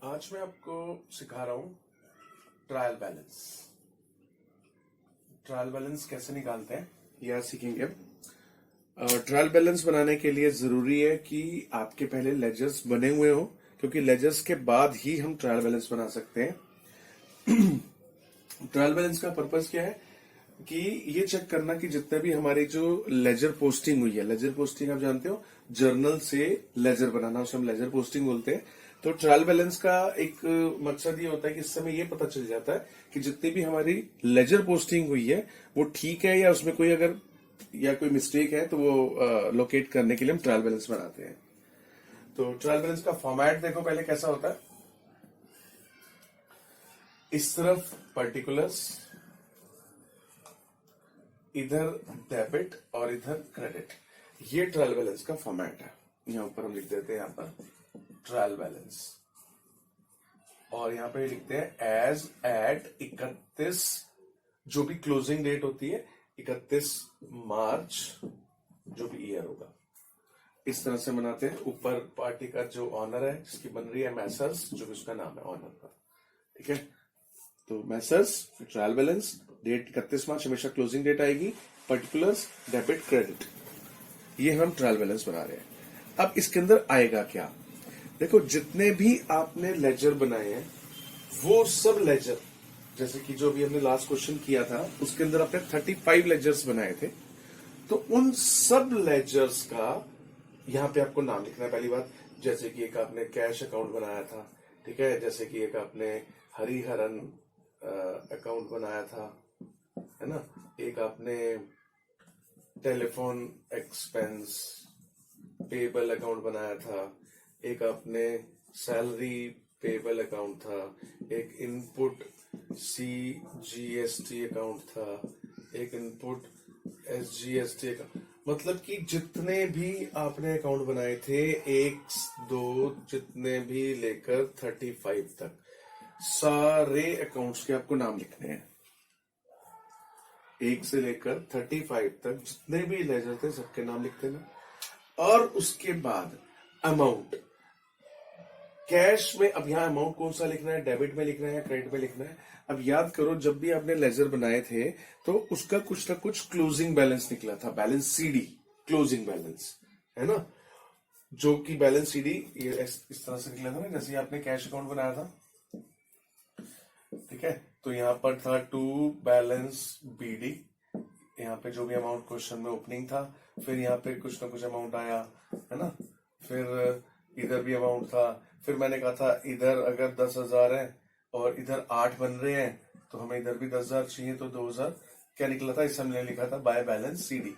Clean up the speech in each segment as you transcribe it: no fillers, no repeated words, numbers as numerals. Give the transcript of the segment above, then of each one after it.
आज मैं आपको सिखा रहा हूं ट्रायल बैलेंस। ट्रायल बैलेंस कैसे निकालते हैं यह सीखेंगे। ट्रायल बैलेंस बनाने के लिए जरूरी है कि आपके पहले लेजर्स बने हुए हो, क्योंकि लेजर्स के बाद ही हम ट्रायल बैलेंस बना सकते हैं। ट्रायल बैलेंस का पर्पस क्या है कि ये चेक करना कि जितने भी हमारी जो लेजर पोस्टिंग हुई है, लेजर पोस्टिंग आप जानते हो, जर्नल से लेजर बनाना, उसे हम लेजर पोस्टिंग बोलते हैं। तो ट्रायल बैलेंस का एक मकसद ये होता है कि इस समय ये पता चल जाता है कि जितनी भी हमारी लेजर पोस्टिंग हुई है वो ठीक है या उसमें कोई अगर या कोई मिस्टेक है तो वो लोकेट करने के लिए हम ट्रायल बैलेंस बनाते हैं। तो ट्रायल बैलेंस का फॉर्मेट देखो पहले कैसा होता है। इस तरफ पर्टिकुलर्स, इधर डेबिट और इधर क्रेडिट, ये ट्रायल बैलेंस का फॉर्मेट है। यहां ऊपर हम लिख देते हैं यहां पर ट्रायल बैलेंस, और यहां पे लिखते हैं एज एट 31, जो भी क्लोजिंग डेट होती है 31 मार्च, जो भी ईयर होगा, इस तरह से बनाते हैं। ऊपर पार्टी का जो ऑनर है, जिसकी बन रही है मैसर्स, जो भी उसका नाम है ऑनर का, ठीक है। तो मैसर्स, ट्रायल बैलेंस, डेट 31 मार्च हमेशा क्लोजिंग डेट आएगी, पर्टिकुलर्स, डेबिट, क्रेडिट, ये हम ट्रायल बैलेंस बना रहे हैं। अब इसके अंदर आएगा क्या, देखो जितने भी आपने लेजर बनाए हैं वो सब लेजर, जैसे कि जो भी हमने लास्ट क्वेश्चन किया था उसके अंदर आपने 35 लेजर्स बनाए थे, तो उन सब लेजर्स का यहां पे आपको नाम लिखना है। पहली बात, जैसे कि एक आपने कैश अकाउंट बनाया था, ठीक है, जैसे कि एक आपने हरिहरन अकाउंट बनाया था, है ना, एक आपने टेलीफोन एक्सपेंस पेबल अकाउंट बनाया था, एक आपने सैलरी पेबल अकाउंट था, एक इनपुट CGST अकाउंट था, एक इनपुट SGST अकाउंट। मतलब कि जितने भी आपने अकाउंट बनाए थे, 1 2 जितने भी लेकर 35 तक, सारे अकाउंट्स के आपको नाम लिखने हैं। 1 से लेकर 35 तक जितने भी लेजर थे सबके नाम लिखते ना। और उसके बाद अमाउंट, कैश में, अब यहां अमाउंट कौन सा लिखना है, डेबिट में लिखना है या क्रेडिट में लिखना है। अब याद करो, जब भी आपने लेजर बनाए थे तो उसका कुछ ना कुछ क्लोजिंग बैलेंस निकला था, बैलेंस CD, क्लोजिंग बैलेंस, है ना, जो कि बैलेंस CD ये इस तरह से निकला था ना, जैसे आपने कैश अकाउंट बनाया था, ठीक है। तो यहां पर था टू बैलेंस BD, यहाँ पे जो भी अमाउंट क्वेश्चन में ओपनिंग था, फिर यहाँ पे कुछ ना कुछ अमाउंट आया, है ना, फिर इधर भी अमाउंट था, फिर मैंने कहा था इधर अगर 10,000 है और इधर 8 बन रहे हैं तो हमें इधर भी 10,000 चाहिए, तो 2,000 क्या निकला था, इस हमने लिखा था बाय बैलेंस CD।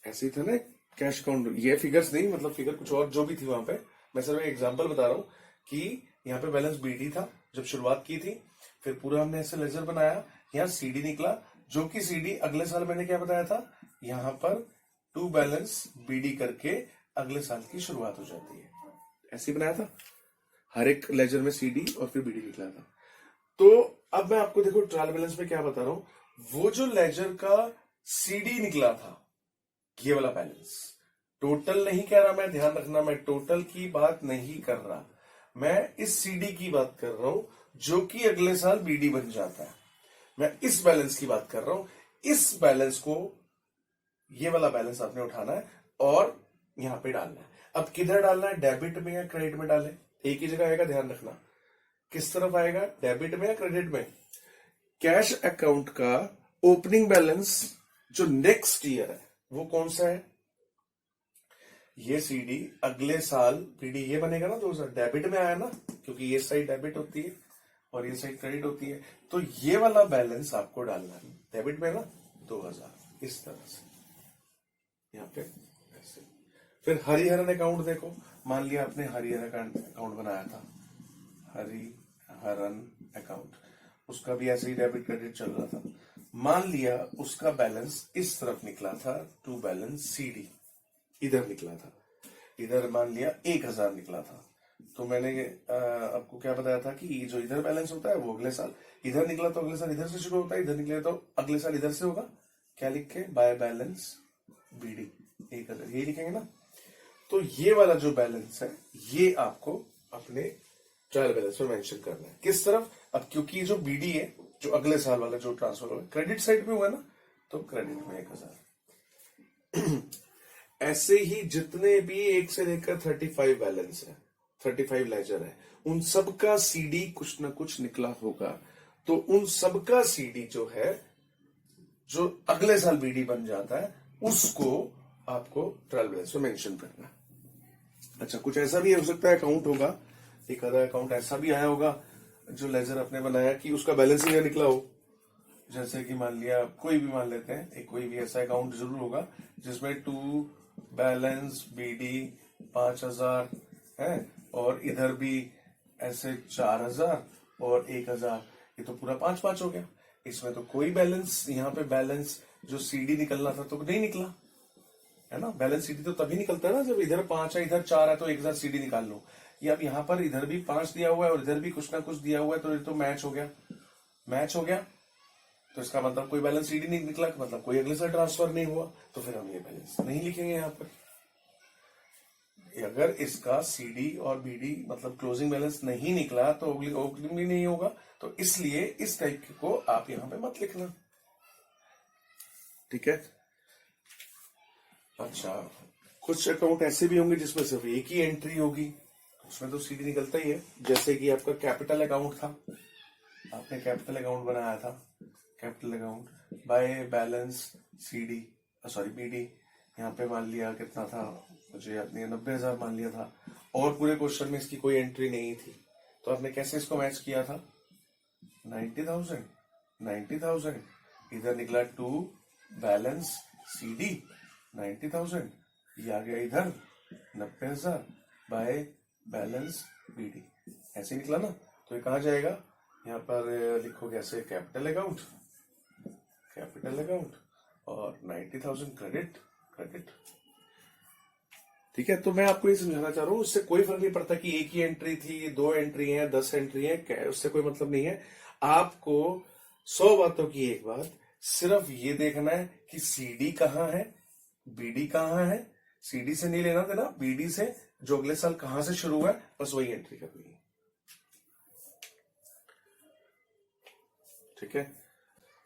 ऐसे ही था ना कैश अकाउंट, ये फिगर्स नहीं, मतलब फिगर कुछ और जो भी थी वहां पे, मैं सिर्फ एग्जाम्पल बता रहा हूँ कि यहाँ पे बैलेंस BD था जब शुरुआत की थी, फिर पूरा हमने ऐसे लेजर बनाया, यहाँ CD निकला, जो कि CD अगले साल मैंने क्या बताया था, यहां पर टू बैलेंस BD करके अगले साल की शुरुआत हो जाती है। ऐसे ही बनाया था, हर एक लेजर में CD और फिर BD निकला था। तो अब मैं आपको देखो ट्रायल बैलेंस में क्या बता रहा हूं, वो जो लेजर का CD निकला था, ये वाला बैलेंस, टोटल नहीं कह रहा मैं, ध्यान रखना, मैं टोटल की बात नहीं कर रहा, मैं इस CD की बात कर रहा हूं जो कि अगले साल BD बन जाता है। मैं इस बैलेंस की बात कर रहा हूं। इस बैलेंस को, ये वाला बैलेंस आपने उठाना है और यहां पे डालना है। अब किधर डालना है, डेबिट में या क्रेडिट में डालें, एक ही जगह आएगा, ध्यान रखना। किस तरफ आएगा, डेबिट में या क्रेडिट में। कैश अकाउंट का ओपनिंग बैलेंस जो नेक्स्ट ईयर है वो कौन सा है, ये CD अगले साल BD ये बनेगा ना, 2000 डेबिट में आया ना, क्योंकि ये साइड डेबिट होती है और ये साइड क्रेडिट होती है, तो ये वाला बैलेंस आपको डालना है डेबिट में ना, 2000, इस तरह से यहाँ पे ऐसे। फिर हरिहरन अकाउंट देखो, मान लिया आपने हरिहरन अकाउंट बनाया था, हरिहरन अकाउंट, उसका भी ऐसे ही डेबिट क्रेडिट चल रहा था, मान लिया उसका बैलेंस इस तरफ निकला था, टू बैलेंस CD इधर निकला था, इधर मान लिया 1,000 निकला था, तो मैंने आपको क्या बताया था कि जो इधर बैलेंस होता है वो अगले साल इधर निकला तो अगले साल इधर से शुरू होता है, इधर निकले तो अगले साल इधर से होगा, क्या लिख के, बाय बैलेंस BD 1,000, ये लिखेंगे ना। तो ये वाला जो बैलेंस है ये आपको अपने ट्रायल बैलेंस में मेंशन करना है। किस तरफ? अब क्योंकि ये जो बीडी है, जो अगले साल वाला जो ट्रांसफर होगा क्रेडिट साइड पे हुआ ना, तो क्रेडिट में 1000। ऐसे ही जितने भी 1 से लेकर 35 बैलेंस है, 35 लेजर है, उन सबका सीडी कुछ ना कुछ निकला होगा। तो उन सबका सीडी जो है, जो अगले साल बीडी बन जाता है, उसको आपको ट्रायल बैलेंस में मेंशन करना है। अच्छा, कुछ ऐसा भी हो सकता है अकाउंट होगा, एक आधा अकाउंट ऐसा भी आया होगा जो लेजर आपने बनाया कि उसका बैलेंस ही ना निकला हो। जैसे कि मान लिया, कोई भी मान लेते हैं, एक कोई भी ऐसा अकाउंट जरूर होगा जिसमें टू बैलेंस बीडी 5000 है, और इधर भी ऐसे 4000 और 1000, ये तो पूरा 5-5 हो गया। इसमें तो कोई बैलेंस, यहाँ पे बैलेंस जो सीडी निकलना था तो नहीं निकला, है ना। बैलेंस सीडी तो तभी निकलता है ना जब इधर 5 है, इधर 4 है, तो 1000 सीडी निकाल लो। या अब यहाँ पर इधर भी 5 दिया हुआ है और इधर भी कुछ ना कुछ दिया हुआ है, तो ये तो मैच हो गया, मैच हो गया। तो इसका मतलब कोई बैलेंस सीडी नहीं निकला, मतलब कोई अगले साल ट्रांसफर नहीं हुआ, तो फिर हम ये बैलेंस नहीं लिखेंगे यहाँ पर। अगर इसका सीडी और बीडी मतलब क्लोजिंग बैलेंस नहीं निकला तो ओपनिंग भी नहीं होगा, तो इसलिए इस टाइप को आप यहाँ पे मत लिखना, ठीक है। अच्छा, कुछ अकाउंट ऐसे भी होंगे जिसमें सिर्फ एक ही एंट्री होगी, उसमें तो सीडी निकलता ही है। जैसे कि आपका कैपिटल अकाउंट था, आपने कैपिटल अकाउंट बनाया था, capital account by balance CD, sorry BD, यहाँ पे मान लिया कितना था, मुझे याद नहीं है, 90,000 मान लिया था, और पूरे क्वेश्चन में इसकी कोई एंट्री नहीं थी। तो आपने कैसे इसको मैच किया था? 90,000 इधर निकला टू बैलेंस सीडी 90,000, ये आ गया इधर 90,000 बाय बैलेंस बीडी, ऐसे निकला ना। तो ये कहा जाएगा, यहाँ पर लिखोगे ऐसे कैपिटल अकाउंट और 90,000 क्रेडिट, ठीक है। तो मैं आपको ये समझाना चाह रहा हूं, उससे कोई फर्क नहीं पड़ता कि एक ही एंट्री थी, 2 एंट्री है, 10 एंट्री है, उससे कोई मतलब नहीं है। आपको 100 बातों की एक बात, सिर्फ ये देखना है कि सीडी कहाँ है, बीडी कहाँ है। सीडी से नहीं लेना देना, बीडी से जो अगले साल कहां से शुरू हुआ है, बस वही एंट्री करनी है, ठीक है।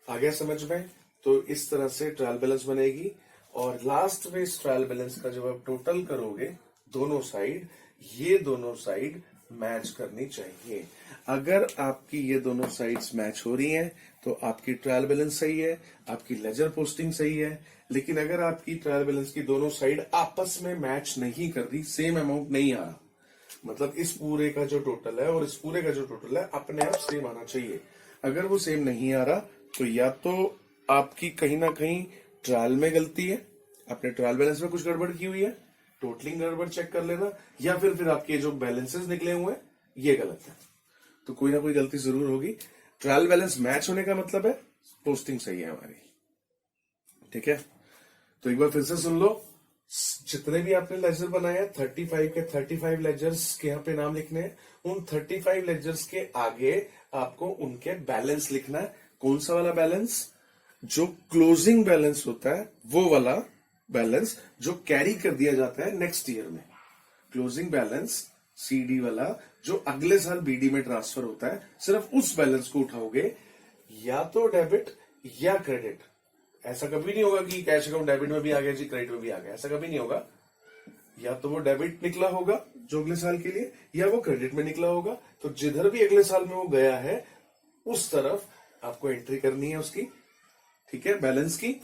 आ गया समझ में? तो इस तरह से ट्रायल बैलेंस बनेगी, और लास्ट में इस ट्रायल बैलेंस का जब आप टोटल करोगे दोनों साइड, ये दोनों साइड मैच करनी चाहिए। अगर आपकी ये दोनों साइड्स मैच हो रही हैं तो आपकी ट्रायल बैलेंस सही है, आपकी लेजर पोस्टिंग सही है। लेकिन अगर आपकी ट्रायल बैलेंस की दोनों साइड आपस में मैच नहीं कर रही, सेम अमाउंट नहीं आ रहा, मतलब इस पूरे का जो टोटल है और इस पूरे का जो टोटल है अपने आप सेम आना चाहिए। अगर वो सेम नहीं आ रहा तो या तो आपकी कहीं ना कहीं ट्रायल में गलती है, आपने ट्रायल बैलेंस में कुछ गड़बड़ की हुई है, टोटलिंग गड़बड़ चेक कर लेना, या फिर आपके जो बैलेंसेस निकले हुए हैं ये गलत है। तो कोई ना कोई गलती जरूर होगी। ट्रायल बैलेंस मैच होने का मतलब है पोस्टिंग सही है हमारी, ठीक है। तो एक बार फिर से सुन लो, जितने भी आपने लेजर बनाए हैं 35 के 35 लेजर्स के यहाँ पे नाम लिखने हैं। उन 35 लेजर्स के आगे आपको उनके बैलेंस लिखना है। कौन सा वाला बैलेंस? जो क्लोजिंग बैलेंस होता है वो वाला बैलेंस जो कैरी कर दिया जाता है नेक्स्ट ईयर में। क्लोजिंग बैलेंस सीडी वाला जो अगले साल बीडी में ट्रांसफर होता है, सिर्फ उस बैलेंस को उठाओगे, या तो डेबिट या क्रेडिट। ऐसा कभी नहीं होगा कि कैश अकाउंट डेबिट में भी आ गया जी, क्रेडिट में भी आ गया, ऐसा कभी नहीं होगा। या तो वो डेबिट निकला होगा जो अगले साल के लिए, या वो क्रेडिट में निकला होगा। तो जिधर भी अगले साल में वो गया है उस तरफ आपको एंट्री करनी है उसकी, ठीक है, बैलेंस की,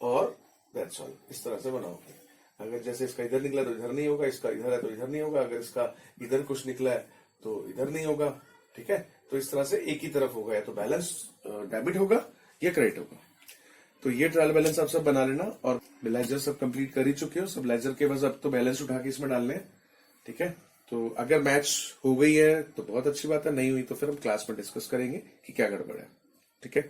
और दैट्स ऑल। इस तरह से बनाओगे। अगर जैसे इसका इधर निकला तो इधर नहीं होगा, इसका इधर है तो इधर नहीं होगा, अगर इसका इधर कुछ निकला है तो इधर नहीं होगा, ठीक है। तो इस तरह से एक ही तरफ होगा, या तो बैलेंस डेबिट होगा या क्रेडिट होगा। तो ये ट्रायल बैलेंस आप सब बना लेना, और लेजर सब कंप्लीट कर ही चुके हो सब लेजर के, बस अब तो बैलेंस उठा के इसमें डालने हैं, ठीक है। तो अगर मैच हो गई है तो बहुत अच्छी बात है, नहीं हुई तो फिर हम क्लास में डिस्कस करेंगे कि क्या गड़बड़ है, ठीक है।